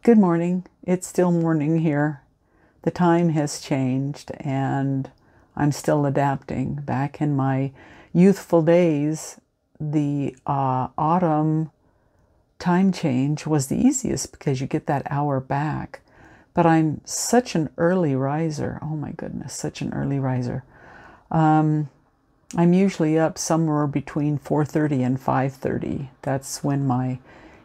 Good morning. It's still morning here. The time has changed and I'm still adapting. Back in my youthful days, the autumn time change was the easiest because you get that hour back. But I'm such an early riser. Oh my goodness, such an early riser. I'm usually up somewhere between 4:30 and 5:30. That's when my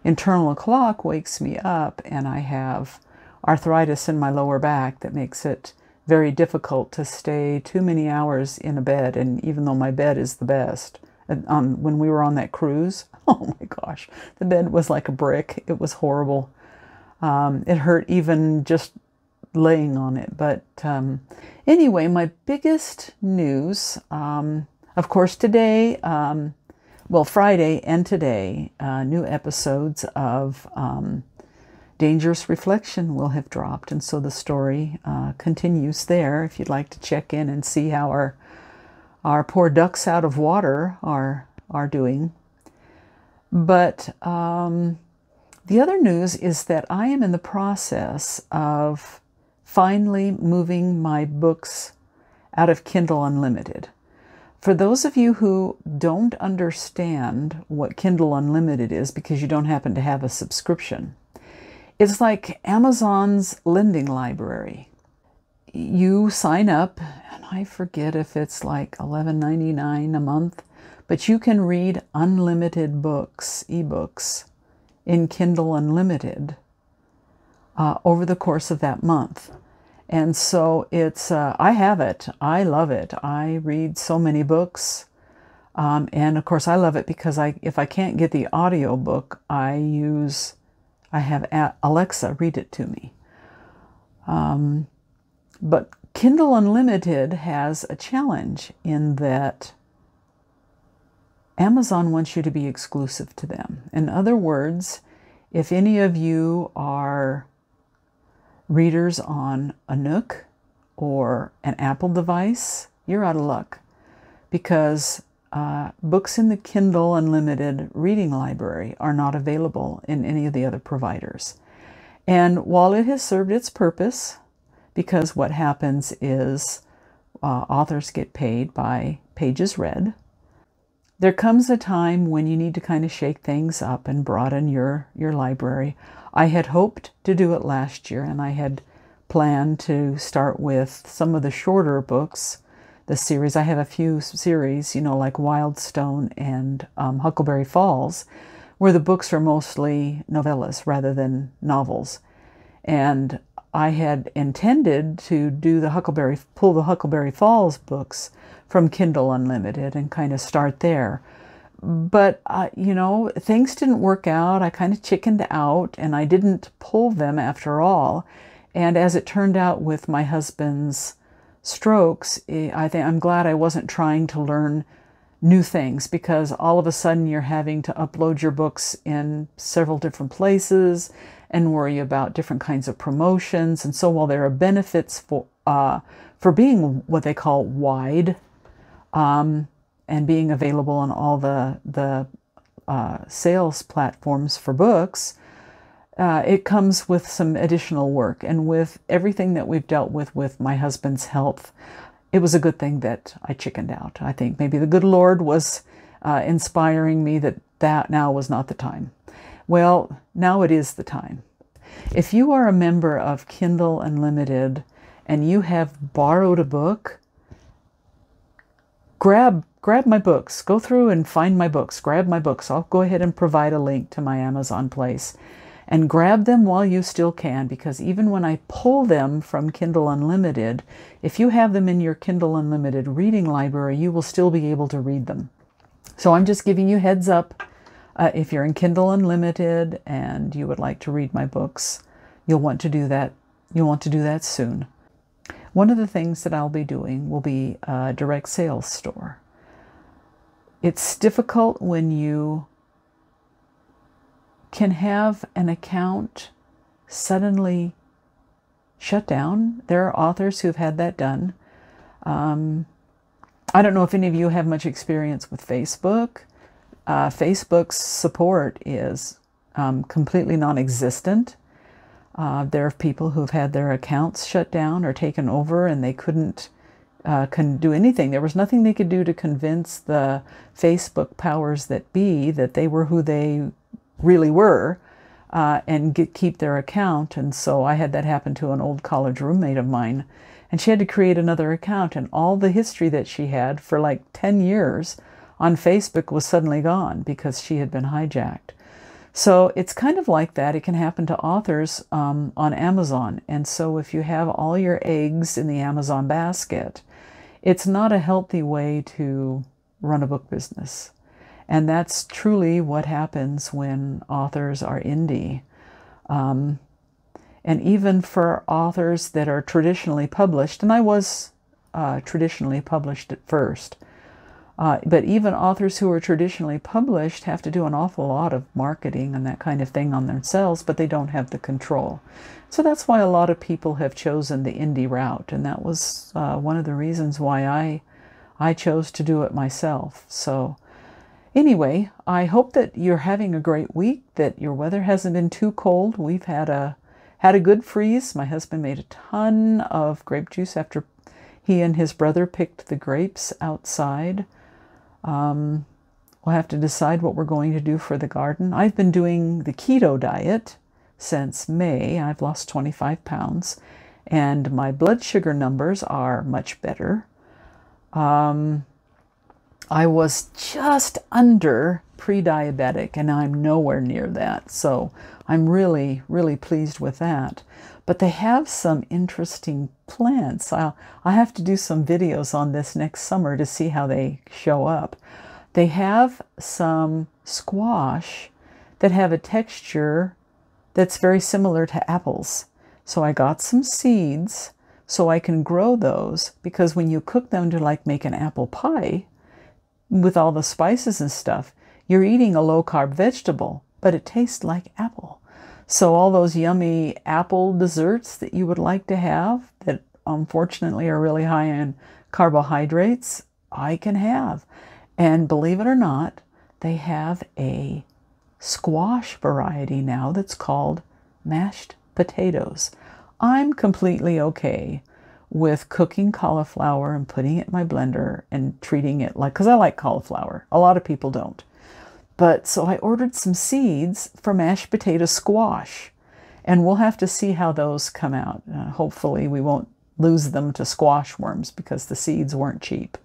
internal clock wakes me up, and I have arthritis in my lower back that makes it very difficult to stay too many hours in a bed. And even though my bed is the best, when we were on that cruise, oh my gosh, the bed was like a brick. It was horrible. It hurt even just laying on it. But anyway, my biggest news, of course, today, well, Friday and today, new episodes of Dangerous Reflection will have dropped. And so the story continues there if you'd like to check in and see how our poor ducks out of water are doing. But the other news is that I am in the process of finally moving my books out of Kindle Unlimited. For those of you who don't understand what Kindle Unlimited is because you don't happen to have a subscription, it's like Amazon's lending library. You sign up, and I forget if it's like $11.99 a month, but you can read unlimited books, ebooks, in Kindle Unlimited over the course of that month. And so it's, I have it. I love it. I read so many books. And of course I love it because if I can't get the audio book, I have Alexa read it to me. But Kindle Unlimited has a challenge in that Amazon wants you to be exclusive to them. In other words, if any of you are readers on a Nook or an Apple device, you're out of luck because books in the Kindle Unlimited reading library are not available in any of the other providers. And while it has served its purpose, because what happens is authors get paid by pages read, there comes a time when you need to kind of shake things up and broaden your library. I had hoped to do it last year, and I had planned to start with some of the shorter books, the series. I have a few series, you know, like Wildstone and Huckleberry Falls, where the books are mostly novellas rather than novels. And I had intended to do pull the Huckleberry Falls books from Kindle Unlimited and kind of start there. But, you know, things didn't work out. I kind of chickened out and I didn't pull them after all. And as it turned out with my husband's strokes, I'm glad I wasn't trying to learn new things, because all of a sudden you're having to upload your books in several different places and worry about different kinds of promotions. And so while there are benefits for being what they call wide, and being available on all the sales platforms for books, it comes with some additional work. And with everything that we've dealt with my husband's health, it was a good thing that I chickened out. I think maybe the good Lord was inspiring me that now was not the time. Well, now it is the time. If you are a member of Kindle Unlimited and you have borrowed a book, grab my books. Go through and find my books. Grab my books. I'll go ahead and provide a link to my Amazon place. And grab them while you still can, because even when I pull them from Kindle Unlimited, if you have them in your Kindle Unlimited reading library, you will still be able to read them. So I'm just giving you heads up. If you're in Kindle Unlimited and you would like to read my books, you'll want to do that. You'll want to do that soon. One of the things that I'll be doing will be a direct sales store. It's difficult when you can have an account suddenly shut down. There are authors who've had that done. I don't know if any of you have much experience with Facebook. Facebook's support is completely non-existent. There are people who've had their accounts shut down or taken over and they couldn't do anything. There was nothing they could do to convince the Facebook powers that be that they were who they really were and keep their account. And so I had that happen to an old college roommate of mine. And she had to create another account. And all the history that she had for like 10 years on Facebook was suddenly gone because she had been hijacked. So it's kind of like that. It can happen to authors on Amazon. And so if you have all your eggs in the Amazon basket, it's not a healthy way to run a book business. And that's truly what happens when authors are indie. And even for authors that are traditionally published, and I was traditionally published at first, but even authors who are traditionally published have to do an awful lot of marketing and that kind of thing on themselves, but they don't have the control. So that's why a lot of people have chosen the indie route, and that was one of the reasons why I chose to do it myself. So anyway, I hope that you're having a great week, that your weather hasn't been too cold. We've had a good freeze. My husband made a ton of grape juice after he and his brother picked the grapes outside. We'll have to decide what we're going to do for the garden. I've been doing the keto diet since May. I've lost 25 pounds and my blood sugar numbers are much better. I was just under pre-diabetic and I'm nowhere near that. So I'm really, really pleased with that. But they have some interesting plants. I have to do some videos on this next summer to see how they show up. They have some squash that have a texture that's very similar to apples. So I got some seeds so I can grow those, because when you cook them to like make an apple pie with all the spices and stuff, you're eating a low-carb vegetable, but it tastes like apple. So all those yummy apple desserts that you would like to have that unfortunately are really high in carbohydrates, I can have. And believe it or not, they have a squash variety now that's called mashed potatoes. I'm completely okay with cooking cauliflower and putting it in my blender and treating it like, because I like cauliflower. A lot of people don't. But so I ordered some seeds for mashed potato squash, and we'll have to see how those come out. Hopefully we won't lose them to squash worms because the seeds weren't cheap.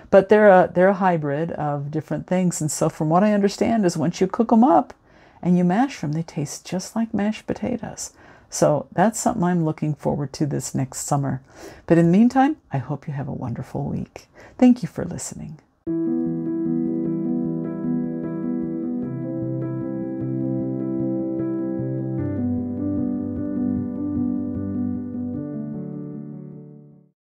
But they're a hybrid of different things. And so from what I understand is once you cook them up and you mash them, they taste just like mashed potatoes. So that's something I'm looking forward to this next summer. But in the meantime, I hope you have a wonderful week. Thank you for listening.